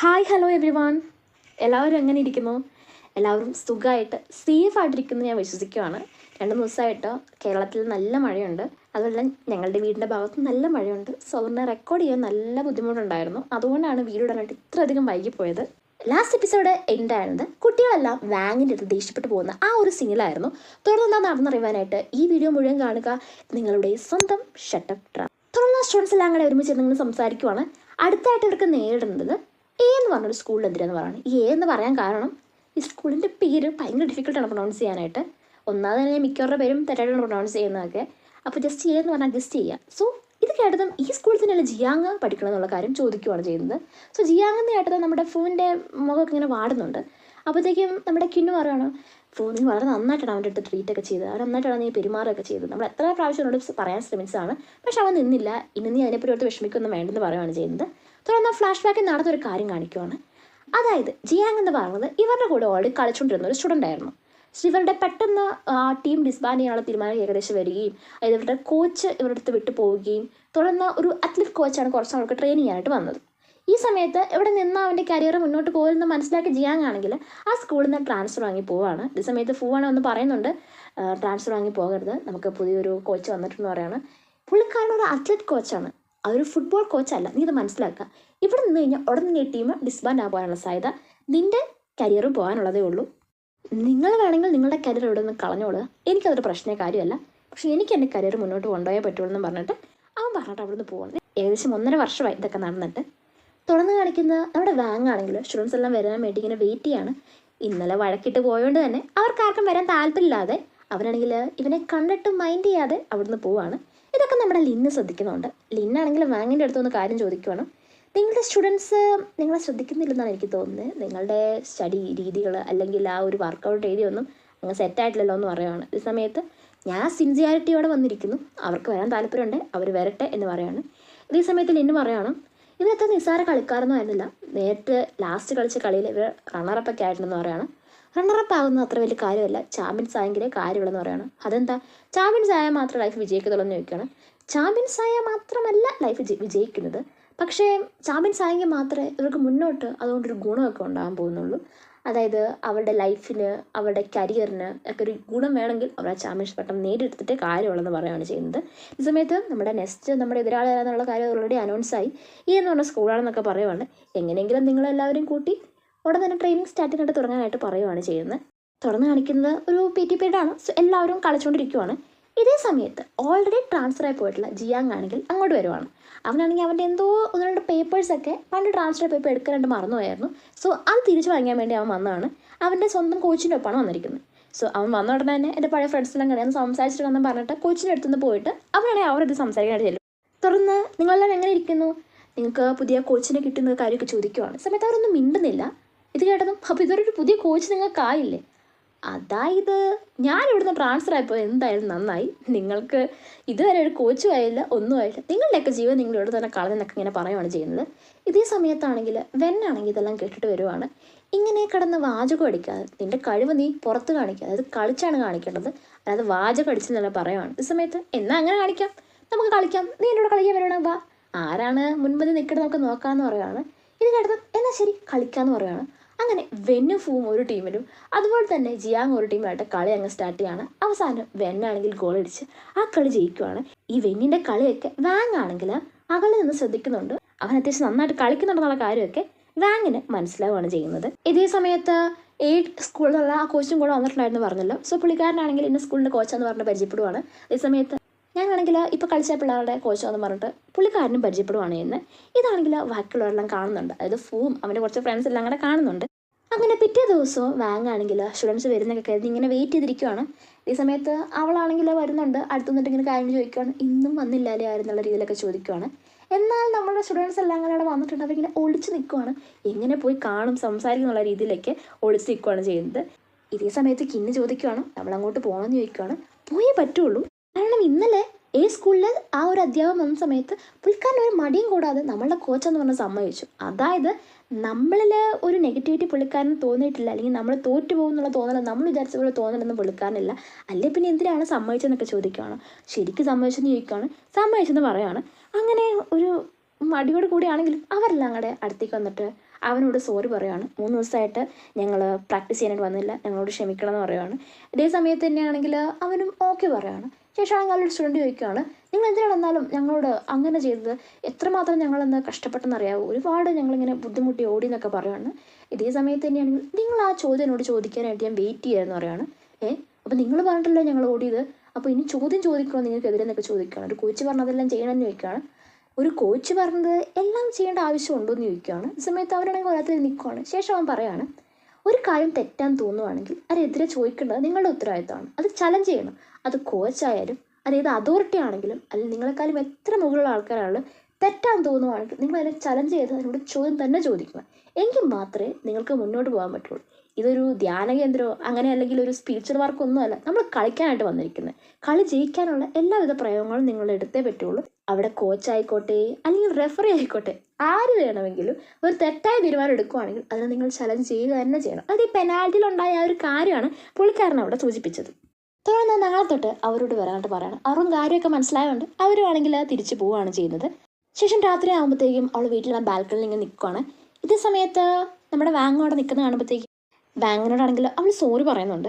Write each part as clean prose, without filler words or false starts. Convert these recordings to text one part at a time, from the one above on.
Hi hello every one. എല്ലാവരും എങ്ങനെ ഇരിക്കുന്നു? എല്ലാവരും സുഖമായിട്ട് സേഫായിട്ടിരിക്കുന്നു ഞാൻ വിശ്വസിക്കുകയാണ്. 2 ദിവസമായിട്ട് കേരളത്തിൽ നല്ല മഴയുണ്ട്. അതുപോലെ ഞങ്ങളുടെ വീടിൻ്റെ ഭാഗത്ത് നല്ല മഴയുണ്ട്. സോ അതുകൊണ്ട് റെക്കോർഡ് ചെയ്യാൻ നല്ല ബുദ്ധിമുട്ടുണ്ടായിരുന്നു. അതുകൊണ്ടാണ് വീഡിയോ ഇടാനായിട്ട് ഇത്രയധികം വൈകിപ്പോയത്. ലാസ്റ്റ് എപ്പിസോഡ് എൻഡായിരുന്നത് കുട്ടികളെല്ലാം വാങ്ങിൻ്റെ അടുത്ത് ദേഷ്യപ്പെട്ടു പോകുന്ന ആ ഒരു സീനിലായിരുന്നു. തുടർന്ന് നടന്നറിയാനായിട്ട് ഈ വീഡിയോ മുഴുവൻ കാണുക. നിങ്ങളുടെ സ്വന്തം ഷട്ടപ്പ് ട്രാ. തുടർന്ന് സ്റ്റുഡൻസ് എല്ലാം കൂടെ ഒരുമിച്ച് നിങ്ങൾ സംസാരിക്കുവാണ്. അടുത്തായിട്ട് ഇവർക്ക് നേരിടുന്നത് എ എന്ന് പറഞ്ഞൊരു സ്കൂളിലെതിരെന്ന് പറയുന്നത്. ഈ എ എന്ന് പറയാൻ കാരണം ഈ സ്കൂളിൻ്റെ പേര് ഭയങ്കര ഡിഫിക്കൽട്ടാണ് പ്രൊണൗൺസ് ചെയ്യാനായിട്ട്. ഒന്നാമത് തന്നെ മിക്കവരുടെ പേരും തെറ്റായിട്ടാണ് പ്രൊണൗൺസ് ചെയ്യുന്നതൊക്കെ. അപ്പോൾ ജസ്റ്റ് എ എന്ന് പറഞ്ഞാൽ അഡ്ജസ്റ്റ് ചെയ്യുക. സോ ഇത് കേട്ടതും ഈ സ്കൂളിൽ തന്നെയല്ല ജിയാങ് പഠിക്കണം എന്നുള്ള കാര്യം ചോദിക്കുകയാണ് ചെയ്യുന്നത്. സോ ജിയാങ് എന്ന് കേട്ടത് നമ്മുടെ ഫോണിൻ്റെ മുഖമൊക്കെ ഇങ്ങനെ വാടുന്നുണ്ട്. അപ്പോഴത്തേക്കും നമ്മുടെ കിന്നു പറയുകയാണ്, നീ വളരെ നന്നായിട്ടാണ് അവൻ്റെ അടുത്ത് ട്രീറ്റൊക്കെ ചെയ്തത്, അവൻ നന്നായിട്ടാണ് നീ പെരുമാറുകയൊക്കെ ചെയ്തത്, നമ്മൾ എത്ര പ്രാവശ്യം അവനോട് പറയാൻ ശ്രമിച്ചതാണ്, പക്ഷെ അവൻ നിന്നില്ല, ഇനി നീ അതിനെപ്പറ്റി ഓർത്ത് വിഷമിക്കൊന്നും വേണ്ടെന്ന് പറയുകയാണ് ചെയ്യുന്നത്. തുടർന്ന് ഫ്ലാഷ് ബാക്കിൽ നടന്നൊരു കാര്യം കാണിക്കുവാണ്. അതായത് ജിയാങ് എന്ന് പറയുന്നത് ഇവരുടെ കൂടെ ഓൾറെഡി കളിച്ചുകൊണ്ടിരുന്ന ഒരു സ്റ്റുഡൻ്റ് ആയിരുന്നു. ഇവരുടെ പെട്ടെന്ന് ടീം ഡിസ്ബാൻഡ് ചെയ്യാനുള്ള തീരുമാനം ഏകദേശം വരികയും അതായത് ഇവരുടെ കോച്ച് ഇവരുടെ അടുത്ത് വിട്ടു പോവുകയും തുടർന്ന് ഒരു അത്ലറ്റ് കോച്ചാണ് കുറച്ച് അവർക്ക് ട്രെയിൻ ചെയ്യാനായിട്ട് വന്നത്. ഈ സമയത്ത് ഇവിടെ നിന്ന് അവൻ്റെ കരിയർ മുന്നോട്ട് പോകുമെന്ന് മനസ്സിലാക്കി ജിയാങ് ആണെങ്കിൽ ആ സ്കൂളിൽ നിന്ന് ട്രാൻസ്ഫർ വാങ്ങി പോവുകയാണ്. ഈ സമയത്ത് ഫൂവാണ് ഒന്ന് പറയുന്നുണ്ട്, ട്രാൻസ്ഫർ വാങ്ങി പോകരുത്, നമുക്ക് പുതിയൊരു കോച്ച് വന്നിട്ടെന്ന് പറയുകയാണ്. പുള്ളിക്കാരൻ ഒരു അത്ലറ്റ് കോച്ചാണ്, അതൊരു ഫുട്ബോൾ കോച്ചല്ല, നീ ഇത് മനസ്സിലാക്കുക. ഇവിടെ നിന്ന് കഴിഞ്ഞാൽ ഉടൻ തന്നെ ടീം ഡിസ്ബാൻഡ് ആകാനുള്ള സാധ്യത, നിൻ്റെ കരിയർ പോകാനുള്ളതേ ഉള്ളൂ. നിങ്ങൾ വേണമെങ്കിൽ നിങ്ങളുടെ കരിയർ ഇവിടെ നിന്ന് കളഞ്ഞോളുക, എനിക്കതൊരു പ്രശ്നമേ കാര്യമല്ല, പക്ഷേ എനിക്ക് എൻ്റെ കരിയർ മുന്നോട്ട് കൊണ്ടുപോയേ പറ്റുള്ളൂ എന്ന് പറഞ്ഞിട്ട് അവിടെ നിന്ന് പോകുന്നത്. ഏകദേശം 1.5 വർഷമായി ഇതൊക്കെ നടന്നിട്ട്. തുടർന്ന് കാണിക്കുന്ന നമ്മുടെ വാങ്ങാണെങ്കിൽ സ്റ്റുഡൻസ് എല്ലാം വരാൻ വേണ്ടി ഇങ്ങനെ വെയിറ്റ് ചെയ്യാണ്. ഇന്നലെ വഴക്കിട്ട് പോയതുകൊണ്ട് തന്നെ അവർക്കാർക്കും വരാൻ താല്പര്യമില്ലാതെ അവരാണെങ്കിൽ ഇവനെ കണ്ടിട്ട് മൈൻഡ് ചെയ്യാതെ അവിടുന്ന് പോവാണ്. ഇതൊക്കെ നമ്മുടെ ലിന്ന് ശ്രദ്ധിക്കുന്നുണ്ട്. ലിന്നാണെങ്കിൽ വാങ്ങിൻ്റെ അടുത്തൊന്ന് കാര്യം ചോദിക്കുവാണ്. നിങ്ങളുടെ സ്റ്റുഡൻസ് നിങ്ങളെ ശ്രദ്ധിക്കുന്നില്ലെന്നാണ് എനിക്ക് തോന്നുന്നത്, നിങ്ങളുടെ സ്റ്റഡി രീതികൾ അല്ലെങ്കിൽ ആ ഒരു വർക്കൗട്ട് രീതിയൊന്നും അങ്ങ് സെറ്റായിട്ടില്ലല്ലോ എന്ന് പറയുകയാണ്. ഈ സമയത്ത് ഞാൻ സിൻസിയാരിറ്റിയോടെ വന്നിരിക്കുന്നു, അവർക്ക് വരാൻ താല്പര്യമുണ്ട്, അവർ വരട്ടെ എന്ന് പറയുകയാണ്. ഇതേ സമയത്ത് ലിന്ന് പറയുകയാണ്, ഇവരത്ര നിസ്സാര കളിക്കാരൊന്നും ആയിരുന്നില്ല, നേരിട്ട് ലാസ്റ്റ് കളിച്ച കളിയിൽ ഇവർ റണ്ണറപ്പൊക്കെ ആയിട്ടുണ്ടെന്ന് പറയുകയാണ്. റണ്ണറപ്പ് ആകുന്നത് അത്ര വലിയ കാര്യമല്ല, ചാമ്പ്യൻസ് ആയെങ്കിലേ കാര്യമുള്ളെന്ന് പറയുകയാണ്. അതെന്താ ചാമ്പ്യൻസ് ആയാൽ മാത്രം ലൈഫ് വിജയിക്കത്തുള്ളൂ എന്ന് ചോദിക്കുകയാണ്. ചാമ്പ്യൻസ് ആയാൽ മാത്രമല്ല ലൈഫ് വിജയിക്കുന്നത്, പക്ഷേ ചാമ്പ്യൻസ് ആയെങ്കിൽ മാത്രമേ ഇവർക്ക് മുന്നോട്ട് അതുകൊണ്ടൊരു ഗുണമൊക്കെ ഉണ്ടാകാൻ പോകുന്നുള്ളൂ. അതായത് അവരുടെ ലൈഫിന് അവരുടെ കരിയറിന് ഒക്കെ ഒരു ഗുണം വേണമെങ്കിൽ അവർ ആ ചാമ്പ്യൻസ് പട്ടം നേടിയെടുത്തിട്ടേ കാര്യമുള്ളെന്ന് പറയുകയാണ് ചെയ്യുന്നത്. ഈ സമയത്ത് നമ്മുടെ നെക്സ്റ്റ് നമ്മുടെ എതിരാളി എന്നുള്ള കാര്യം ഓൾറെഡി അനൗൺസായി. ഈ എന്ന് പറഞ്ഞ സ്കൂളാണെന്നൊക്കെ പറയുവാണ്. എങ്ങനെയെങ്കിലും നിങ്ങളെല്ലാവരും കൂട്ടി ഉടൻ തന്നെ ട്രെയിനിങ് സ്റ്റാർട്ടിങ്ങായിട്ട് തുടങ്ങാനായിട്ട് പറയുകയാണ് ചെയ്യുന്നത്. തുറന്ന് കാണിക്കുന്നത് ഒരു PT പീരീഡാണ്. സോ എല്ലാവരും കളിച്ചുകൊണ്ടിരിക്കുവാണ്. ഇതേ സമയത്ത് ഓൾറെഡി ട്രാൻസ്ഫർ ആയി പോയിട്ടുള്ള ജിയാങ് ആണെങ്കിൽ അങ്ങോട്ട് വരുവാണ്. അവനാണെങ്കിൽ അവൻ്റെ എന്തോ 1-2 പേപ്പേഴ്സൊക്കെ പണ്ട് ട്രാൻസ്ഫർ പേപ്പർ എടുക്കാനായിട്ട് മറന്നുപോയായിരുന്നു. സോ അത് തിരിച്ചു വാങ്ങിക്കാൻ വേണ്ടി അവൻ വന്നതാണ്. അവൻ്റെ സ്വന്തം കോച്ചിൻ്റെ ഒപ്പമാണ് വന്നിരിക്കുന്നത്. സോ അവൻ വന്ന ഉടനെ തന്നെ എൻ്റെ പഴയ ഫ്രണ്ട്സിനെല്ലാം കണ്ടിയാൽ സംസാരിച്ചിട്ട് വന്നു പറഞ്ഞിട്ട് കോച്ചിൻ്റെ അടുത്തുനിന്ന് പോയിട്ട് അവനാണെങ്കിൽ അവരത് സംസാരിക്കാനായിട്ട് ചെല്ലും. തുടർന്ന് നിങ്ങളെല്ലാം എങ്ങനെ ഇരിക്കുന്നു, നിങ്ങൾക്ക് പുതിയ കോച്ചിനെ കിട്ടുന്ന കാര്യമൊക്കെ ചോദിക്കുവാണ്. സമയത്ത് അവരൊന്നും മിണ്ടുന്നില്ല. ഇത് കേട്ടതും അപ്പോൾ ഇതൊരു പുതിയ കോച്ച് നിങ്ങൾക്കായില്ലേ, അതായത് ഞാൻ ഇവിടുന്ന് ട്രാൻസ്ഫർ ആയപ്പോൾ എന്തായാലും നന്നായി, നിങ്ങൾക്ക് ഇതുവരെ ഒരു കോച്ചും ആയില്ല, ഒന്നും ആയില്ല, നിങ്ങളുടെയൊക്കെ ജീവൻ നിങ്ങൾ ഇവിടെ തന്നെ കളഞ്ഞെന്നൊക്കെ ഇങ്ങനെ പറയുകയാണ് ചെയ്യുന്നത്. ഇതേ സമയത്താണെങ്കിൽ വെന്നാണെങ്കിൽ ഇതെല്ലാം കേട്ടിട്ട് വരുവാണ്. ഇങ്ങനെ കിടന്ന് വാചകം അടിക്കാതെ നിൻ്റെ കഴിവ് നീ പുറത്ത് കാണിക്കുക, അതായത് കളിച്ചാണ് കാണിക്കേണ്ടത്, അതായത് വാചകം അടിച്ചെന്നല്ല പറയുവാണ്. ഈ സമയത്ത് എന്നാൽ അങ്ങനെ കാണിക്കാം, നമുക്ക് കളിക്കാം, നീ എൻ്റെ കൂടെ കളിക്കാൻ വരണം, വാ, ആരാണ് മുൻപതി നിൽക്കുന്നത് നമുക്ക് നോക്കാമെന്ന് പറയുകയാണ്. ഇത് കേട്ടത് എന്നാൽ ശരി കളിക്കാമെന്ന് പറയുകയാണ്. അങ്ങനെ വെന്നും ഫൂവും ഒരു ടീമിലും അതുപോലെ തന്നെ ജിയാങ് ഒരു ടീമിലായിട്ട് കളി അങ്ങ് സ്റ്റാർട്ട് ചെയ്യാണ്. അവസാനം വെന്നാണെങ്കിൽ ഗോൾ അടിച്ച് ആ കളി ജയിക്കുവാണ്. ഈ വെന്നിൻ്റെ കളിയൊക്കെ വാങ് ആണെങ്കിൽ അകലെ നിന്ന് ശ്രദ്ധിക്കുന്നുണ്ട്. അവൻ അത്യാവശ്യം നന്നായിട്ട് കളിക്കുന്നുണ്ടെന്നുള്ള കാര്യമൊക്കെ വാങ്ങിന് മനസ്സിലാവുകയാണ് ചെയ്യുന്നത്. ഇതേ സമയത്ത് 8 സ്കൂളിലുള്ള ആ കോച്ചും കൂടെ വന്നിട്ടുണ്ടായിരുന്നു പറഞ്ഞല്ലോ. സോ പുള്ളിക്കാരനാണെങ്കിൽ ഇന്ന സ്കൂളിൻ്റെ കോച്ചാന്ന് പറഞ്ഞ് പരിചയപ്പെടുവാണ്. ഈ സമയത്ത് ഞാനാണെങ്കിൽ ഇപ്പോൾ കളിച്ച പിള്ളേരുടെ കോച്ചാന്ന് പറഞ്ഞിട്ട് പുള്ളിക്കാരനും പരിചയപ്പെടുവാണ് ചെയ്യുന്നത്. ഇതാണെങ്കിൽ ബാക്കിയുള്ളവരെല്ലാം കാണുന്നുണ്ട്, അതായത് ഫൂവും അവൻ്റെ കുറച്ച് ഫ്രണ്ട്സ് എല്ലാം കൂടെ കാണുന്നുണ്ട്. അങ്ങനെ പിറ്റേ ദിവസവും വാങ്ങാണെങ്കിൽ സ്റ്റുഡൻസ് വരുന്നൊക്കെ കരുതി ഇങ്ങനെ വെയിറ്റ് ചെയ്തിരിക്കുവാണ്. ഈ സമയത്ത് അവളാണെങ്കിൽ വരുന്നുണ്ട്, അടുത്തുനിന്നിട്ട് ഇങ്ങനെ കാര്യം ചോദിക്കുകയാണ്, ഇന്നും വന്നില്ലാലേ ആരെന്നുള്ള രീതിയിലൊക്കെ ചോദിക്കുവാണ്. എന്നാൽ നമ്മുടെ സ്റ്റുഡൻസ് എല്ലാം അങ്ങനെ അവിടെ വന്നിട്ടുണ്ട്, അവരിങ്ങനെ ഒളിച്ച് നിൽക്കുവാണ്, എങ്ങനെ പോയി കാണും സംസാരിക്കുന്നുള്ള രീതിയിലേക്ക് ഒളിച്ച് നിൽക്കുകയാണ് ചെയ്യുന്നത്. ഇതേ സമയത്ത് കിന്ന് ചോദിക്കുവാണ്, നമ്മളങ്ങോട്ട് പോകണമെന്ന് ചോദിക്കുവാണ്. പോയേ പറ്റുള്ളൂ, കാരണം ഇന്നലെ സ്കൂളിൽ ആ ഒരു അധ്യാപകം വന്ന സമയത്ത് പുള്ളിക്കാരൻ ഒരു മടിയും കൂടാതെ നമ്മളുടെ കോച്ചെന്ന് പറഞ്ഞ് സമ്മതിച്ചു. അതായത് നമ്മളിൽ ഒരു നെഗറ്റിവിറ്റി പുള്ളിക്കാരന് തോന്നിയിട്ടില്ല, അല്ലെങ്കിൽ നമ്മൾ തോറ്റു പോകുന്നുള്ള തോന്നല നമ്മൾ വിചാരിച്ച പോലെ തോന്നലൊന്നും പുള്ളിക്കാരനില്ല. അല്ലേ പിന്നെ എന്തിനാണ് സമ്മതിച്ചതെന്നൊക്കെ ചോദിക്കുകയാണ്. ശരിക്കും സമ്മതിച്ചെന്ന് ചോദിക്കുകയാണ്, സമ്മതിച്ചെന്ന് പറയുകയാണ്. അങ്ങനെ ഒരു മടിയോട് കൂടിയാണെങ്കിലും അവരെല്ലാം കൂടെ അടുത്തേക്ക് വന്നിട്ട് അവനോട് സോറി പറയുകയാണ്. 3 ദിവസമായിട്ട് ഞങ്ങൾ പ്രാക്ടീസ് ചെയ്യാനായിട്ട് വന്നില്ല, ഞങ്ങളോട് ക്ഷമിക്കണം എന്ന് പറയുകയാണ്. ഇതേ സമയത്ത് തന്നെയാണെങ്കിൽ അവനും ഓക്കെ പറയുകയാണ്. ശേഷമാണെങ്കിൽ അവരുടെ സ്റ്റുഡൻറ്റ് ചോദിക്കുകയാണ്, നിങ്ങൾ എന്തിനാണ് എന്നാലും ഞങ്ങളോട് അങ്ങനെ ചെയ്തത്, എത്രമാത്രം ഞങ്ങളെന്ന് കഷ്ടപ്പെട്ടെന്നറിയാവോ, ഒരുപാട് ഞങ്ങളിങ്ങനെ ബുദ്ധിമുട്ടി ഓടി എന്നൊക്കെ പറയുകയാണ്. ഇതേ സമയത്ത് തന്നെയാണെങ്കിൽ നിങ്ങൾ ആ ചോദ്യം എന്നോട് ചോദിക്കാനായിട്ട് ഞാൻ വെയിറ്റ് ചെയ്യാമെന്ന് പറയുകയാണ്. അപ്പോൾ നിങ്ങൾ പറഞ്ഞിട്ടല്ലേ ഞങ്ങൾ ഓടിയത്, അപ്പോൾ ഇനി ചോദ്യം ചോദിക്കണോ നിങ്ങൾക്കെതിരെ എന്നൊക്കെ ചോദിക്കുകയാണ്. ഒരു കോച്ച് പറഞ്ഞതെല്ലാം ചെയ്യണമെന്ന് ചോദിക്കുകയാണ്. ഒരു കോച്ച് പറഞ്ഞത് എല്ലാം ചെയ്യേണ്ട ആവശ്യമുണ്ടോ എന്ന് ചോദിക്കുകയാണ്. ഈ സമയത്ത് അവരാണെങ്കിൽ ഒരാത്തിൽ നിൽക്കുകയാണ്. ശേഷം അവൻ പറയുകയാണ്, ഒരു കാര്യം തെറ്റാൻ തോന്നുവാണെങ്കിൽ അതിനെതിരെ ചോദിക്കേണ്ടത് നിങ്ങളുടെ ഉത്തരവാദിത്തമാണ്. അത് ചലഞ്ച് ചെയ്യണം. അത് കോച്ചായാലും അതേത് അതോറിറ്റി ആണെങ്കിലും അല്ലെങ്കിൽ നിങ്ങളെക്കാളും എത്ര മുകളിലുള്ള ആൾക്കാരാണ്, തെറ്റാൻ തോന്നുവാണെങ്കിൽ നിങ്ങൾ അതിനെ ചലഞ്ച് ചെയ്ത് അതിനോട് ചോദ്യം തന്നെ ചോദിക്കണം. എങ്കിൽ മാത്രമേ നിങ്ങൾക്ക് മുന്നോട്ട് പോകാൻ പറ്റുള്ളൂ. ഇതൊരു ധ്യാന കേന്ദ്രമോ അങ്ങനെ അല്ലെങ്കിൽ ഒരു സ്പിരിച്വൽ വർക്കൊന്നുമല്ല. നമ്മൾ കളിക്കാനായിട്ട് വന്നിരിക്കുന്നത്. കളി ജയിക്കാനുള്ള എല്ലാവിധ പ്രയോഗങ്ങളും നിങ്ങൾ എടുത്തേ പറ്റുള്ളൂ. അവിടെ കോച്ചായിക്കോട്ടെ അല്ലെങ്കിൽ റെഫറി ആയിക്കോട്ടെ, ആര് വേണമെങ്കിലും ഒരു തെറ്റായ തീരുമാനം എടുക്കുകയാണെങ്കിൽ അതിനെ നിങ്ങൾ ചലഞ്ച് ചെയ്യുക തന്നെ ചെയ്യണം. അത് ഈ പെനാൽറ്റിയിലുണ്ടായ ആ ഒരു കാര്യമാണ് പുള്ളിക്കാരൻ അവിടെ സൂചിപ്പിച്ചത്. തുടർന്ന് നാളെ തൊട്ട് അവരോട് വരാനായിട്ട് പറയണം. അവരും കാര്യമൊക്കെ മനസ്സിലായതുകൊണ്ട് അവരുമാണെങ്കിൽ തിരിച്ചു പോവുകയാണ് ചെയ്യുന്നത്. ശേഷം രാത്രി ആകുമ്പോഴത്തേക്കും അവൾ വീട്ടിലുള്ള ബാൽക്കണിയിൽ ഇങ്ങനെ നിൽക്കുകയാണ്. ഇതേ സമയത്ത് നമ്മുടെ വാങ് അവിടെ നിൽക്കുന്ന കാണുമ്പോഴത്തേക്കും വാങ്ങിനോടാണെങ്കിൽ അവൾ സോറി പറയുന്നുണ്ട്.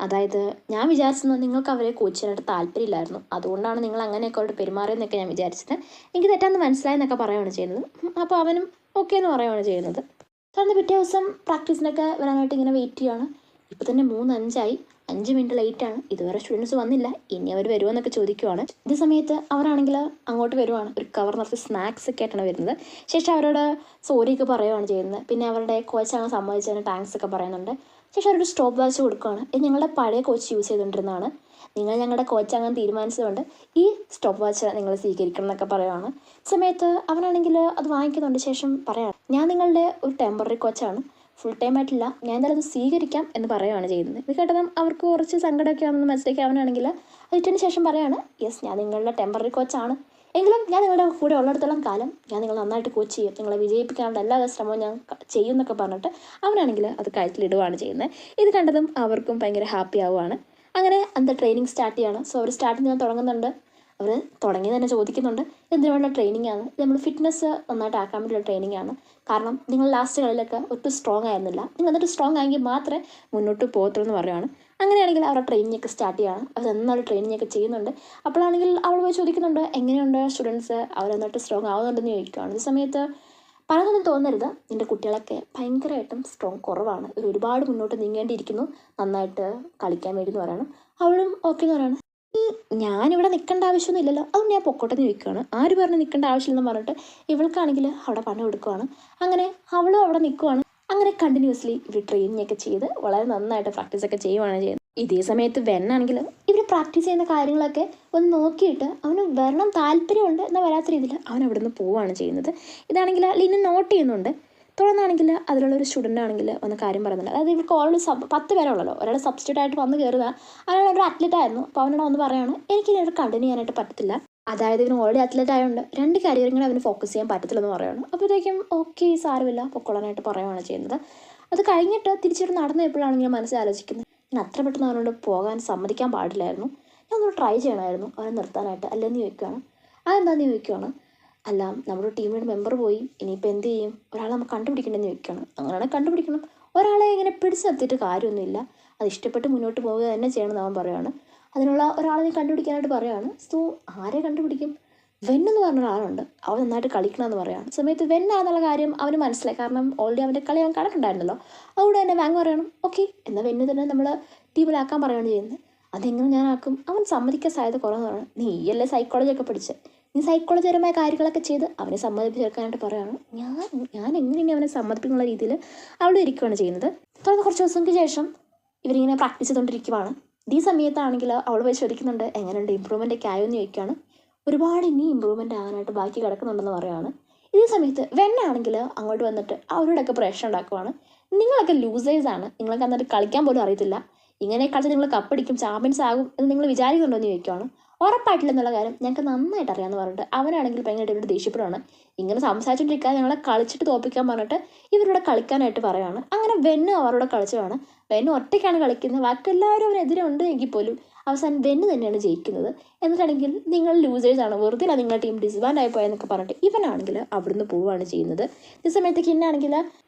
അതായത് ഞാൻ വിചാരിച്ചത് നിങ്ങൾക്ക് അവരെ കോച്ച് ചെയ്യാനായിട്ട് താല്പര്യമില്ലായിരുന്നു, അതുകൊണ്ടാണ് നിങ്ങൾ അങ്ങനെയൊക്കെ അവരോട് പെരുമാറിയെന്നൊക്കെ ഞാൻ വിചാരിച്ചത്, എനിക്ക് തെറ്റാന്ന് മനസ്സിലായെന്നൊക്കെ പറയുകയാണ് ചെയ്യുന്നത്. അപ്പോൾ അവനും ഓക്കെ എന്ന് പറയുകയാണ് ചെയ്യുന്നത്. കാരണം പിറ്റേ ദിവസം പ്രാക്ടീസിനൊക്കെ വരാനായിട്ട് ഇങ്ങനെ വെയിറ്റ് ചെയ്യുകയാണ്. ഇപ്പോൾ തന്നെ 3:05, 5 മിനിറ്റ് ലേറ്റാണ്. ഇതുവരെ സ്റ്റുഡൻസ് വന്നില്ല, ഇനി അവർ വരുമോ എന്നൊക്കെ ചോദിക്കുവാണ്. ഇതേ സമയത്ത് അവരാണെങ്കിൽ അങ്ങോട്ട് വരുവാണ്. ഒരു കവർ നിറച്ച് സ്നാക്സ് ഒക്കെ ആയിട്ടാണ് വരുന്നത്. ശേഷം അവരോട് സോറിയൊക്കെ പറയുകയാണ് ചെയ്യുന്നത്. പിന്നെ അവരുടെ കോച്ച് അങ്ങ് സമ്മതിച്ചതിന് താങ്ക്സ് ഒക്കെ പറയുന്നുണ്ട്. ശേഷം അവരൊരു സ്റ്റോപ്പ് വാച്ച് കൊടുക്കുകയാണ്. ഇത് ഞങ്ങളുടെ പഴയ കോച്ച് യൂസ് ചെയ്തുകൊണ്ടിരുന്നതാണ്, നിങ്ങൾ ഞങ്ങളുടെ കോച്ച് അങ്ങനെ തീരുമാനിച്ചതുകൊണ്ട് ഈ സ്റ്റോപ്പ് വാച്ച് നിങ്ങൾ സ്വീകരിക്കണം എന്നൊക്കെ പറയുവാണ്. സമയത്ത് അവനാണെങ്കിൽ അത് വാങ്ങിക്കുന്നുണ്ട്. ശേഷം പറയാണ്, ഞാൻ നിങ്ങളുടെ ഒരു ടെമ്പററി കോച്ചാണ്, ഫുൾ ടൈം ആയിട്ടില്ല, ഞാൻ എന്തായാലും അത് സ്വീകരിക്കാം എന്ന് പറയുകയാണ് ചെയ്യുന്നത്. ഇത് കേട്ടതും അവർക്ക് കുറച്ച് സങ്കടമൊക്കെ ആണെന്ന് മനസ്സിലേക്ക് അവനാണെങ്കിൽ അതിന് ശേഷം പറയാണ്, യെസ് ഞാൻ നിങ്ങളുടെ ടെമ്പററി കോച്ചാണ്, എങ്കിലും ഞാൻ നിങ്ങളുടെ കൂടെ ഉള്ളിടത്തോളം കാലം ഞാൻ നിങ്ങൾ നന്നായിട്ട് കോച്ച് ചെയ്യും, നിങ്ങളെ വിജയിപ്പിക്കാനുള്ള എല്ലാ ശ്രമവും ഞാൻ ചെയ്യും എന്നൊക്കെ പറഞ്ഞിട്ട് അവനാണെങ്കിൽ അത് കഴുത്തിലിടുകയാണ് ചെയ്യുന്നത്. ഇത് കണ്ടതും അവർക്കും ഭയങ്കര ഹാപ്പി ആവുകയാണ്. അങ്ങനെ അന്നത്തെ ട്രെയിനിങ് സ്റ്റാർട്ട് ചെയ്യാണ്. സോ അവർ സ്റ്റാർട്ട് ചെയ്യാൻ തുടങ്ങുന്നുണ്ട്. അവർ തുടങ്ങി തന്നെ ചോദിക്കുന്നുണ്ട് എന്തിനുള്ള ട്രെയിനിങ് ആണ്, ഇത് നമ്മൾ ഫിറ്റ്നസ് നന്നായിട്ട് ആക്കാൻ വേണ്ടിയുള്ള ട്രെയിനിങ് ആണ്. കാരണം നിങ്ങൾ ലാസ്റ്റ് കളിലൊക്കെ ഒട്ടും സ്ട്രോങ് ആയിരുന്നില്ല, നിങ്ങൾ എന്നിട്ട് സ്ട്രോങ് ആയെങ്കിൽ മാത്രമേ മുന്നോട്ട് പോകത്തുള്ളൂ എന്ന് പറയുകയാണ്. അങ്ങനെയാണെങ്കിൽ അവരുടെ ട്രെയിനിങ് ഒക്കെ സ്റ്റാർട്ട് ചെയ്യണം. അവർ നന്നായിട്ട് ട്രെയിനിങ് ഒക്കെ ചെയ്യുന്നുണ്ട്. അപ്പോഴാണെങ്കിൽ അവൾ പോയി ചോദിക്കുന്നുണ്ട് എങ്ങനെയുണ്ട് സ്റ്റുഡൻസ്, അവർ എന്നിട്ട് സ്ട്രോങ് ആവുന്നുണ്ടെന്ന് ചോദിക്കുകയാണ്. ഈ സമയത്ത് പലതൊന്നും തോന്നരുത്, നിൻ്റെ കുട്ടികളൊക്കെ ഭയങ്കരമായിട്ടും സ്ട്രോങ് കുറവാണ്, ഇവർ ഒരുപാട് മുന്നോട്ട് നീങ്ങേണ്ടിയിരിക്കുന്നു, നന്നായിട്ട് കളിക്കാൻ വേണ്ടി എന്ന് പറയണം. അവളും ഓക്കെ എന്ന് പറയണം. ഞാനിവിടെ നിൽക്കേണ്ട ആവശ്യമൊന്നും ഇല്ലല്ലോ, അതുകൊണ്ട് ഞാൻ പൊക്കോട്ടെ എന്ന് ചോദിക്കുകയാണ്. ആര് പറഞ്ഞ് നിൽക്കേണ്ട ആവശ്യമില്ലെന്ന് പറഞ്ഞിട്ട് ഇവൾക്കാണെങ്കിൽ അവിടെ പണം കൊടുക്കുവാണ്. അങ്ങനെ അവളും അവിടെ നിൽക്കുവാണ്. അങ്ങനെ കണ്ടിന്യൂസ്ലി ഇവർ ട്രെയിനിങ് ഒക്കെ ചെയ്ത് വളരെ നന്നായിട്ട് പ്രാക്ടീസൊക്കെ ചെയ്യുവാണ് ചെയ്യുന്നത്. ഇതേ സമയത്ത് വെന്നാണെങ്കിൽ ഇവർ പ്രാക്ടീസ് ചെയ്യുന്ന കാര്യങ്ങളൊക്കെ ഒന്ന് നോക്കിയിട്ട് അവന് വരണം താല്പര്യമുണ്ട് എന്നാൽ വരാത്ത രീതിയിൽ അവൻ അവിടെ നിന്ന് പോവുകയാണ് ചെയ്യുന്നത്. ഇതാണെങ്കിൽ ലിനു നോട്ട് ചെയ്യുന്നുണ്ട്. തുടർന്നാണെങ്കിൽ അതിലുള്ളൊരു സ്റ്റുഡൻ്റ് ആണെങ്കിൽ വന്ന് കാര്യം പറയുന്നുണ്ട്. അതായത് ഇവർക്ക് ഓൾറെഡി 10 പേരെ ഉള്ളല്ലോ, ഒരാൾ സബ്സ്റ്റിറ്റ്യൂട്ട് ആയിട്ട് വന്ന് കയറുക, അയാൾ ഒരു അത്ലറ്റ് ആയിരുന്നു. അപ്പോൾ അവനോട് വന്ന് പറയുകയാണ് എനിക്കിനി ഒരു കണ്ടിന്യൂ ചെയ്യാനായിട്ട് പറ്റത്തില്ല, അതായത് ഇവന് ഓൾറെഡി അത്ലറ്റ് ആയതുകൊണ്ട് 2 കരിയറിങ്ങനെ അവന് ഫോക്കസ് ചെയ്യാൻ പറ്റത്തില്ലെന്ന് പറയുകയാണ്. അപ്പോഴത്തേക്കും ഓക്കെ സാരമില്ല പൊക്കോളാനായിട്ട് പറയുകയാണ് ചെയ്യുന്നത്. അത് കഴിഞ്ഞിട്ട് തിരിച്ചിട്ട് നടന്നു എപ്പോഴാണെങ്കിൽ മനസ്സിൽ ആലോചിക്കുന്നത്, ഞാൻ അത്ര പെട്ടെന്ന് അവനോട് പോകാൻ സമ്മതിക്കാൻ പാടില്ലായിരുന്നു, ഞാൻ ഒന്ന് ട്രൈ ചെയ്യണമായിരുന്നു അവനെ നിർത്താനായിട്ട് അല്ലെന്ന് ചോദിക്കുകയാണ്. അതെന്താണെന്ന് ചോദിക്കുകയാണ്. അല്ല നമ്മുടെ ടീമിൻ്റെ മെമ്പർ പോയി, ഇനിയിപ്പോൾ എന്ത് ചെയ്യും, ഒരാളെ നമുക്ക് കണ്ടുപിടിക്കണമെന്ന് ചോദിക്കുകയാണ്. അങ്ങനെയാണെങ്കിൽ കണ്ടുപിടിക്കണം, ഒരാളെ ഇങ്ങനെ പിടിച്ച് നിർത്തിയിട്ട് കാര്യമൊന്നുമില്ല, അത് ഇഷ്ടപ്പെട്ട് മുന്നോട്ട് പോവുക തന്നെ ചെയ്യണമെന്ന് അവൻ പറയുകയാണ്. അതിനുള്ള ഒരാളെ നീ കണ്ടുപിടിക്കാനായിട്ട് പറയുകയാണ്. സോ ആരെ കണ്ടുപിടിക്കും, വെന്നെന്ന് പറഞ്ഞ ഒരാളുണ്ട്, അവൻ നന്നായിട്ട് കളിക്കണമെന്ന് പറയുകയാണ്. സമയത്ത് വെന്നാണെന്നുള്ള കാര്യം അവന് മനസ്സിലായി, കാരണം ഓൾറെഡി അവൻ്റെ കളി അവൻ കണ്ടിട്ടുണ്ടായിരുന്നല്ലോ. അതുകൊണ്ട് തന്നെ വാങ് പറയണം ഓക്കെ എന്നാൽ വെന്ന് തന്നെ നമ്മൾ ടീമിലാക്കാൻ പറയുകയാണ് ചെയ്യുന്നത്. അതെങ്ങനെ ഞാനാക്കും, അവൻ സമ്മതിക്കാൻ സാധ്യത കുറവെന്ന് പറയണം. നീയല്ലേ സൈക്കോളജി ഒക്കെ പഠിച്ച്, നീ സൈക്കോളജിപരമായ കാര്യങ്ങളൊക്കെ ചെയ്ത് അവനെ സമ്മതിപ്പിച്ചെടുക്കാനായിട്ട് പറയുകയാണ്. ഞാൻ എങ്ങനെ അവനെ സമ്മതിപ്പിക്കുന്ന രീതിയിൽ അവിടെ ഇരിക്കുകയാണ് ചെയ്യുന്നത്. തുടർന്ന് കുറച്ച് ദിവസങ്ങൾക്ക് ശേഷം ഇവരിങ്ങനെ പ്രാക്ടീസ് ചെയ്തുകൊണ്ടിരിക്കുവാണ്. ഈ സമയത്താണെങ്കിൽ അവൾ പോയി ചോദിക്കുന്നുണ്ട് എങ്ങനെയുണ്ട് ഇമ്പ്രൂവ്മെൻ്റ് ഒക്കെ ആയോ എന്ന് ചോദിക്കുകയാണ്. ഒരുപാട് ഇനി ഇമ്പ്രൂവ്മെൻ്റ് ആകാനായിട്ട് ബാക്കി കിടക്കുന്നുണ്ടെന്ന് പറയുകയാണ്. ഇതേ സമയത്ത് വെന്നാണെങ്കിൽ അങ്ങോട്ട് വന്നിട്ട് അവരോടൊക്കെ പ്രശ്നം ഉണ്ടാക്കുവാണ്. നിങ്ങളൊക്കെ ലൂസേഴ്സാണ്, നിങ്ങൾക്ക് എന്നിട്ട് കളിക്കാൻ പോലും അറിയത്തില്ല, ഇങ്ങനെ കളിച്ച് നിങ്ങൾ കപ്പടിക്കും ചാമ്പ്യൻസ് ആകും എന്ന് നിങ്ങൾ വിചാരിക്കുന്നുണ്ടോ എന്ന് ചോദിക്കുകയാണ്. ഉറപ്പായിട്ടില്ലെന്നുള്ള കാര്യം ഞങ്ങൾക്ക് നന്നായിട്ട് അറിയാമെന്ന് പറഞ്ഞിട്ട് അവനാണെങ്കിൽ ഭയങ്കരമായിട്ട് ഇവരുടെ ദേഷ്യപ്പെടുകയാണ്. ഇങ്ങനെ സംസാരിച്ചുകൊണ്ടിരിക്കാതെ ഞങ്ങളെ കളിച്ചിട്ട് തോൽപ്പിക്കാൻ പറഞ്ഞിട്ട് ഇവരുടെ കളിക്കാനായിട്ട് പറയുകയാണ്. അങ്ങനെ വെന്ന് അവരോട് കളിച്ചതാണ്. വെന്ന് ഒറ്റയ്ക്കാണ് കളിക്കുന്നത്, ബാക്കി എല്ലാവരും അവനെതിരെ ഉണ്ട് എങ്കിൽ പോലും അവസാനം വെന്ന് തന്നെയാണ് ജയിക്കുന്നത്. എന്നിട്ടാണെങ്കിൽ നിങ്ങൾ ലൂസേഴ്സാണ്, വെറുതെ നിങ്ങളുടെ ടീം ഡിസ്ബാൻഡ് ആയി പോയെന്നൊക്കെ പറഞ്ഞിട്ട് ഇവനാണെങ്കിൽ അവിടുന്ന് പോവുകയാണ് ചെയ്യുന്നത്. ഈ സമയത്തേക്ക് ഇന്നാണെങ്കിൽ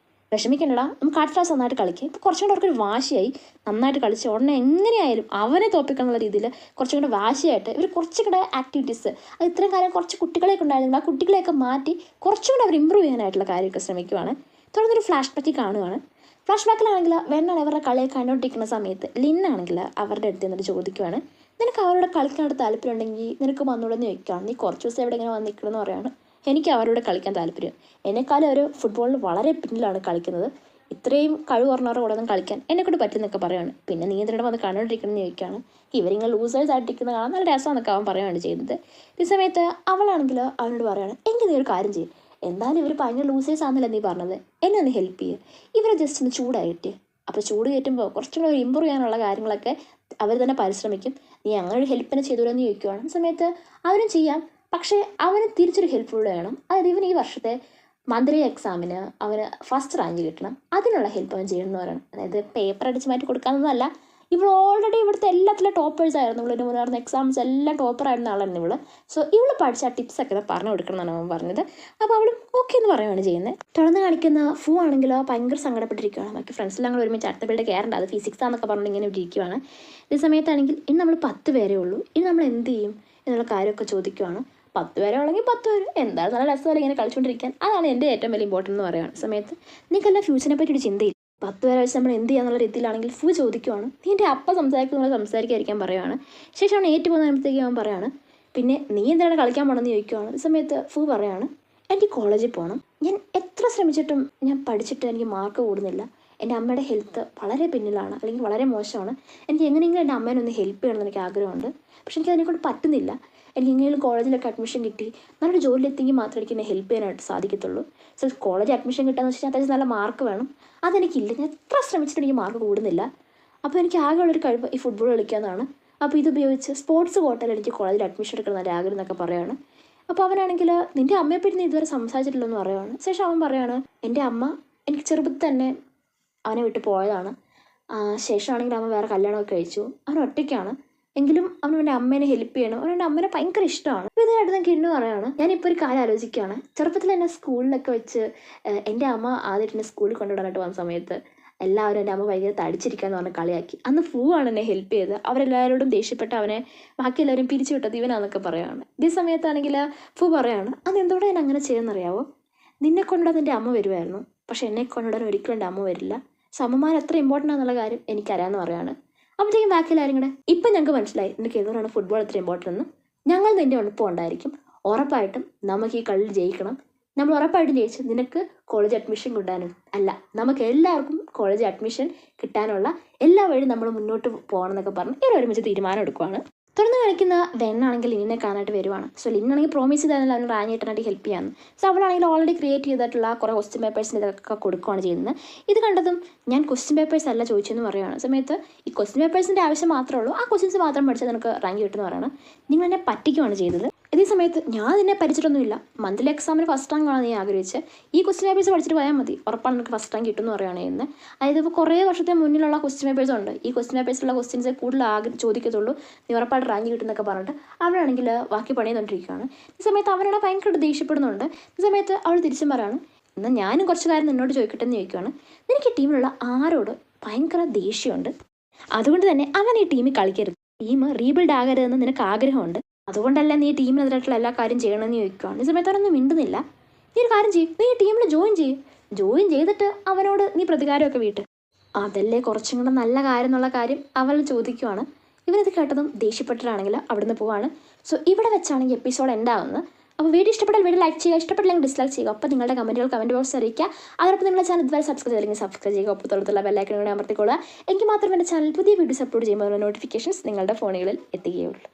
വിഷമിക്കണ്ടടാ, നമുക്ക് അടുത്ത ക്ലാസ് നന്നായിട്ട് കളിക്കാം. ഇപ്പോൾ കുറച്ചും കൂടെ അവർക്കൊരു വാശിയായി. നന്നായിട്ട് കളിച്ച് ഉടനെ എങ്ങനെയായാലും അവനെ തോപ്പിക്കാനുള്ള രീതിയിൽ കുറച്ചും കൂടെ വാശിയായിട്ട് ഇവർ കുറച്ചും കൂടെ ആക്ടിവിറ്റീസ്, അത് ഇത്രയും കാലം കുറച്ച് കുട്ടികളെയൊക്കെ ഉണ്ടായിരുന്നു, ആ കുട്ടികളെയൊക്കെ മാറ്റി കുറച്ചും കൂടെ അവർ ഇമ്പ്രൂവ് ചെയ്യാനായിട്ടുള്ള കാര്യമൊക്കെ ശ്രമിക്കുവാണ്. തുടർന്നൊരു ഫ്ലാഷ് ബാക്ക് കാണുവാണ്. ഫ്ലാഷ് ബാക്കിലാണെങ്കിൽ വെണ്ണാണ് ഇവരുടെ കളിയെ കണ്ടുകൊണ്ടിരിക്കുന്ന സമയത്ത് ലിന്നാണെങ്കിൽ അവരുടെ അടുത്ത് നിന്നിട്ട് ചോദിക്കുവാണ്, നിനക്ക് അവരോട് കളിക്കാനായിട്ട് താല്പര്യം ഉണ്ടെങ്കിൽ നിനക്ക് വന്നോളെന്ന് ചോദിക്കുകയാണ്. നീ കുറച്ച് ദിവസം ഇവിടെ ഇങ്ങനെ വന്ന് നിൽക്കണമെന്ന് പറയുകയാണ്. എനിക്ക് അവരോട് കളിക്കാൻ താല്പര്യം, എന്നെക്കാളും ഒരു ഫുട്ബോളിൽ വളരെ പിന്നിലാണ് കളിക്കുന്നത്, ഇത്രയും കഴിവ് പറഞ്ഞവരുടെ കൂടെ ഒന്നും കളിക്കാൻ എന്നെക്കൊണ്ട് പറ്റുന്നൊക്കെ പറയുകയാണ്. പിന്നെ നീ എന്തിനാണ് വന്ന് കണ്ടുകൊണ്ടിരിക്കണമെന്ന് ചോദിക്കുകയാണ്. ഇവരിങ്ങനെ ലൂസേഴ്സ് ആയിട്ടിരിക്കുന്ന കാണാൻ നല്ല രസമാണെന്നൊക്കെ അവൻ പറയുകയാണ് ചെയ്യുന്നത്. ഈ സമയത്ത് അവളാണെങ്കിൽ അവനോട് പറയുകയാണ്, എങ്കിൽ നീ ഒരു കാര്യം ചെയ്യും, എന്തായാലും ഇവർ ഭയങ്കര ലൂസേഴ്സ് ആണെന്നല്ലേ നീ പറഞ്ഞത്, എന്നെ ഒന്ന് ഹെൽപ്പ് ചെയ്യുക, ഇവരെ ജസ്റ്റ് ഒന്ന് ചൂടായിട്ട്. അപ്പോൾ ചൂട് കയറ്റുമ്പോൾ കുറച്ചും കൂടെ ഇമ്പ്രൂവ് ചെയ്യാനുള്ള കാര്യങ്ങളൊക്കെ അവർ തന്നെ പരിശ്രമിക്കും, നീ അങ്ങനെ ഒരു ഹെൽപ്പിനെ ചെയ്തുകൂടെന്ന് ചോദിക്കുവാണ്. ആ സമയത്ത് അവനും ചെയ്യാം, പക്ഷേ അവന് തിരിച്ചൊരു ഹെൽപ്ഫുൾ വേണം. അതായത് ഇവൻ ഈ വർഷത്തെ മന്ത്രി എക്സാമിന് അവന് ഫസ്റ്റ് റാങ്ക് കിട്ടണം, അതിനുള്ള ഹെൽപ്പ് അവൻ ചെയ്യണമെന്ന് പറയണം. അതായത് പേപ്പർ അടിച്ച് മാറ്റി കൊടുക്കാമെന്നല്ല, ഇവൾ ഓൾറെഡി ഇവിടുത്തെ എല്ലാത്തിലും ടോപ്പേഴ്സ് ആയിരുന്നു, ഇവളിന് മുന്നേറുന്ന എക്സാംസ് എല്ലാം ടോപ്പറായിരുന്ന ആളായിരുന്നു ഇവള്. സോ ഇവൾ പഠിച്ച ആ ടിപ്സൊക്കെ പറഞ്ഞു കൊടുക്കണം എന്നാണ് അവൻ പറഞ്ഞത്. അപ്പോൾ അവളും ഓക്കെ എന്ന് പറയുകയാണ് ചെയ്യുന്നത്. തുടർന്ന് കാണിക്കുന്ന ഫൂ ആണെങ്കിലോ ഭയങ്കര സങ്കടപ്പെട്ടിരിക്കുകയാണ്. ബാക്കി ഫ്രണ്ട്സെല്ലാം കൂടെ ഒരുമിച്ച് അടുത്ത ബിൽഡ് കയറേണ്ട, അത് ഫിസിക്സാന്നൊക്കെ പറഞ്ഞിട്ട് ഇങ്ങനെ ഇരിക്കുകയാണ്. ഈ സമയത്താണെങ്കിൽ ഇനി നമ്മൾ 10 പേരേ ഉള്ളൂ, ഇനി നമ്മൾ എന്ത് ചെയ്യും എന്നുള്ള കാര്യമൊക്കെ ചോദിക്കുവാണ്. 10 പേരെ ഉള്ളെങ്കിൽ 10 പേര്, എന്തായാലും നല്ല രസമല്ല ഇങ്ങനെ കളിച്ചുകൊണ്ടിരിക്കാൻ, അതാണ് എൻ്റെ ഏറ്റവും വലിയ ഇമ്പോർട്ടൻ്റ് എന്ന് പറയുകയാണ്. സമയത്ത് നിങ്ങൾക്കെല്ലാം ഫ്യൂച്ചറിനെ പറ്റി ഒരു ചിന്തയില്ല, 10 പേരെ വെച്ച് നമ്മൾ എന്ത് ചെയ്യാന്നുള്ള രീതിയിലാണെങ്കിൽ ഫൂ ചോദിക്കുവാണ്. നീ എൻ്റെ അപ്പം സംസാരിക്കുന്നത് സംസാരിക്കാതിരിക്കാൻ പറയുവാണ്. ശേഷം അവൻ ഏറ്റു പോകുന്നതിനടുത്തേക്ക് അവൻ പറയുകയാണ്, പിന്നെ നീ എന്തിനാണ് കളിക്കാൻ പോകണമെന്ന് ചോദിക്കുവാണ്. ഈ സമയത്ത് ഫൂ പറയുകയാണ്, എനിക്ക് കോളേജിൽ പോകണം, ഞാൻ എത്ര ശ്രമിച്ചിട്ടും ഞാൻ പഠിച്ചിട്ട് എനിക്ക് മാർക്ക് കൂടുന്നില്ല, എൻ്റെ അമ്മയുടെ ഹെൽത്ത് വളരെ പിന്നിലാണ്, അല്ലെങ്കിൽ വളരെ മോശമാണ്, എനിക്ക് എങ്ങനെയെങ്കിലും എൻ്റെ അമ്മേനെ ഒന്ന് ഹെൽപ്പ് ചെയ്യണമെന്ന് എനിക്ക് ആഗ്രഹമുണ്ട്, പക്ഷെ എനിക്ക് അതിനെക്കൊണ്ട് പറ്റുന്നില്ല, എനിക്ക് എങ്ങനെയും കോളേജിലൊക്കെ അഡ്മിഷൻ കിട്ടി നല്ലൊരു ജോലിയിലെത്തിയെങ്കിൽ മാത്രമേ എനിക്ക് എന്നെ ഹെൽപ്പ് ചെയ്യാനായിട്ട് സാധിക്കത്തുള്ളൂ. സോ കോളേജ് അഡ്മിഷൻ കിട്ടാന്ന് വെച്ചാൽ അത്യാവശ്യം നല്ല മാർക്ക് വേണം, അതെനിക്കില്ല, ഞാൻ എത്ര ശ്രമിച്ചിട്ട് എനിക്ക് മാർക്ക് കൂടുന്നില്ല, അപ്പോൾ എനിക്ക് ആകെയുള്ളൊരു കഴിവ് ഈ ഫുട്ബോൾ കളിക്കാമെന്നാണ്, അപ്പോൾ ഇതുപയോഗിച്ച് സ്പോർട്സ് കോട്ടയിൽ എനിക്ക് കോളേജിൽ അഡ്മിഷൻ എടുക്കണം നല്ല ആഗ്രഹം എന്നൊക്കെ പറയുകയാണ്. അപ്പോൾ അവനാണെങ്കിൽ നിൻ്റെ അമ്മയെപ്പറ്റി നീ ഇതുവരെ സംസാരിച്ചിട്ടില്ലെന്ന് പറയുകയാണ്. ശേഷം അവൻ പറയുകയാണ്, എൻ്റെ അമ്മ എനിക്ക് ചെറുപ്പത്തിൽ തന്നെ അവനെ വിട്ട് പോയതാണ്, ശേഷമാണെങ്കിൽ അവൻ വേറെ കല്യാണമൊക്കെ കഴിച്ചു, അവൻ ഒറ്റയ്ക്കാണ്, എങ്കിലും അവൻ അവൻ്റെ അമ്മേനെ ഹെൽപ്പ് ചെയ്യണം, അവൻ്റെ അമ്മേനെ ഭയങ്കര ഇഷ്ടമാണ്. അപ്പോൾ ഇതായിട്ട് ഞാൻ കിണ്ണു പറയുകയാണ്, ഞാനിപ്പോൾ ഒരു കാര്യം ആലോചിക്കുകയാണ്, ചെറുപ്പത്തിൽ എന്നെ സ്കൂളിലൊക്കെ വെച്ച് എൻ്റെ അമ്മ ആദ്യമായിട്ട് എന്നെ സ്കൂളിൽ കൊണ്ടുവിടാനായിട്ട് വന്ന സമയത്ത് എല്ലാവരും എൻ്റെ അമ്മ ഭയങ്കര തടിച്ചിരിക്കാന്ന് പറഞ്ഞ് കളിയാക്കി, അന്ന് ഫൂ ആണ് എന്നെ ഹെൽപ്പ് ചെയ്തത്, അവരെല്ലാവരോടും ദേഷ്യപ്പെട്ട് അവനെ ബാക്കി എല്ലാവരും പിരിച്ചു വിട്ടത് ഇവനാന്നൊക്കെ പറയുകയാണ്. ഇതേ സമയത്താണെങ്കിൽ ഫൂ പറയുകയാണ്, അത് എന്തുകൊണ്ടാണ് ഞാൻ അങ്ങനെ ചെയ്യുന്നറിയാവോ, നിന്നെ കൊണ്ടുവിടാൻ എൻ്റെ അമ്മ വരുമായിരുന്നു, പക്ഷെ എന്നെ കൊണ്ടുവിടാൻ ഒരിക്കലും എൻ്റെ അമ്മ വരില്ല, സമമാനം എത്ര ഇമ്പോർട്ടൻ്റ് ആണെന്നുള്ള കാര്യം എനിക്കറിയാമെന്ന് പറയുകയാണ്. അപ്പോഴത്തേക്കും ബാക്കിയെല്ലാവരും കൂടെ, ഇപ്പം ഞങ്ങൾക്ക് മനസ്സിലായി നിനക്ക് എന്തുകൊണ്ടാണ് ഫുട്ബോൾ എത്ര ഇമ്പോർട്ടൻ്റ് എന്ന്, ഞങ്ങൾ നിൻ്റെ ഒപ്പം ഉണ്ടായിരിക്കും, ഉറപ്പായിട്ടും നമുക്ക് ഈ കളിയിൽ ജയിക്കണം, നമ്മൾ ഉറപ്പായിട്ടും ജയിച്ച് നിനക്ക് കോളേജ് അഡ്മിഷൻ കിട്ടാനും അല്ല, നമുക്ക് എല്ലാവർക്കും കോളേജ് അഡ്മിഷൻ കിട്ടാനുള്ള എല്ലാ വഴിയും നമ്മൾ മുന്നോട്ട് പോകണം എന്നൊക്കെ പറഞ്ഞ് ഇവർ ഒരുമിച്ച് തീരുമാനം എടുക്കുവാണ്. തുടർന്ന് കാണിക്കുന്ന വെണ്ണാണെങ്കിൽ ലിന്നിനെ കാണാനായിട്ട് വരുവാണ്. സോ ലിന്നാണെങ്കിൽ പ്രോമിസ് ചെയ്താൽ അവന് റാങ്ക് കിട്ടാനായിട്ട് ഹെൽപ്പ് ചെയ്യാമെന്ന്. സോ അവളാണെങ്കിൽ ഓൾറെഡി ക്രിയേറ്റ് ചെയ്തിട്ടുള്ള കുറേ ക്വസ്റ്റ്യൻ പേപ്പേഴ്സിന് ഇതൊക്കെ കൊടുക്കുകയാണ് ചെയ്യുന്നത്. ഇത് കണ്ടതും ഞാൻ ക്വസ്റ്റ്യൻ പേപ്പേഴ്സ് അല്ല ചോദിച്ചെന്ന് പറയുകയാണ്. സമയത്ത് ഈ ക്വസ്റ്റ്യൻ പേപ്പേഴ്സിൻ്റെ ആവശ്യം മാത്രമേ ഉള്ളൂ, ആ ക്വസ്റ്റ്യൻസ് മാത്രം പഠിച്ചാൽ നിനക്ക് റാങ്ക് കിട്ടുമെന്ന് പറയുന്നത്. നിങ്ങൾ എന്നെ പറ്റിക്കുവാണ് ചെയ്തത്. ഇതേ സമയത്ത് ഞാൻ നിന്നെ പഠിച്ചിട്ടൊന്നുമില്ല, മന്ത്ലി എക്സാമിന് ഫസ്റ്റ് റാങ്ക് ആണ് നീ ആഗ്രഹിച്ച്, ഈ ക്വസ്റ്റ്യൻ പേപ്പേഴ്സ് പഠിച്ചിട്ട് പോയാൽ മതി, ഉറപ്പാണ് നിനക്ക് ഫസ്റ്റ് റാങ്ക് കിട്ടുമെന്ന് പറയുകയാണ് ചെയ്യുന്നത്. അതായത് ഇപ്പോൾ കുറേ വർഷത്തെ മുന്നിലുള്ള ക്വസ്റ്റ്യൻ പേപ്പേഴ്സ് ഉണ്ട്, ഈ ക്വസ്റ്റ്യൻ പേപ്പേഴ്സിലുള്ള ക്വസ്റ്റ്യൻസ് കൂടുതൽ ചോദിക്കത്തുള്ളൂ, നീ ഉറപ്പായിട്ട് റാങ്ക് കിട്ടുമെന്നൊക്കെ പറഞ്ഞിട്ട് അവരാണെങ്കിൽ ബാക്കി പണിയുന്നോണ്ടിരിക്കുകയാണ്. ഈ സമയത്ത് അവരാണ് ഭയങ്കരമായിട്ട് ദേഷ്യപ്പെടുന്നുണ്ട്. ഈ സമയത്ത് അവൾ തിരിച്ചും പറയാണ്, എന്നാൽ ഞാനും കുറച്ച് കാര്യം നിന്നോട് ചോദിക്കട്ടെ എന്ന് ചോദിക്കുകയാണ്. നിനക്ക് ഈ ടീമിലുള്ള ആരോട് ഭയങ്കര ദേഷ്യമുണ്ട്, അതുകൊണ്ട് തന്നെ അവൻ ഈ ടീമിൽ കളിക്കരുത്, ടീം റീബിൽഡ് ആകരുതെന്ന് നിനക്ക് ആഗ്രഹമുണ്ട്, അതുകൊണ്ടല്ല നീ ടീമിനെതിരായിട്ടുള്ള എല്ലാ കാര്യം ചെയ്യണമെന്ന് ചോദിക്കുകയാണ്. ഈ സമയത്ത് അവനൊന്നും മിണ്ടുന്നില്ല. നീ ഒരു കാര്യം ചെയ്യും, നീ ഈ ടീമിൽ ജോയിൻ ചെയ്തിട്ട് അവനോട് നീ പ്രതികാരമൊക്കെ വീട്ട്, അതല്ലേ കുറച്ചും കൂടെ നല്ല കാര്യം എന്നുള്ള കാര്യം അവൾ ചോദിക്കുവാണ്. ഇവനിത് കേട്ടതും ദേഷ്യപ്പെട്ടിട്ടാണെങ്കിൽ അവിടുന്ന് പോവാണ്. സോ ഇവിടെ വെച്ചാണെങ്കിൽ എപ്പിസോഡ് എൻഡാവുന്നത്. അപ്പോൾ വീഡിയോ ഇഷ്ടപ്പെട്ടാൽ വീഡിയോ ലൈക്ക് ചെയ്യുക, ഇഷ്ടപ്പെട്ടില്ലെങ്കിൽ ഡിസ്ലൈക്ക് ചെയ്യുക, അപ്പോൾ നിങ്ങളുടെ കമൻറ്റുകൾ കമൻറ്റ് ബോക്സ് അറിയിക്കുക. അതോടൊപ്പം നിങ്ങളുടെ ചാനൽ ഇതുവരെ സബ്സ്ക്രൈബ് ചെയ്തില്ലെങ്കിൽ സബ്സ്ക്രൈബ് ചെയ്യുക, ഒപ്പത്തുള്ള ബെല്ലൈക്കൺ കൂടെ അമർത്തിക്കൊള്ളുക. എങ്കിൽ മാത്രം എൻ്റെ ചാനൽ പുതിയ വീഡിയോസ് അപ്ലോഡ് ചെയ്യുമ്പോൾ നോട്ടിഫിക്കേഷൻസ് നിങ്ങളുടെ ഫോണുകളിൽ എത്തുകയുള്ളൂ.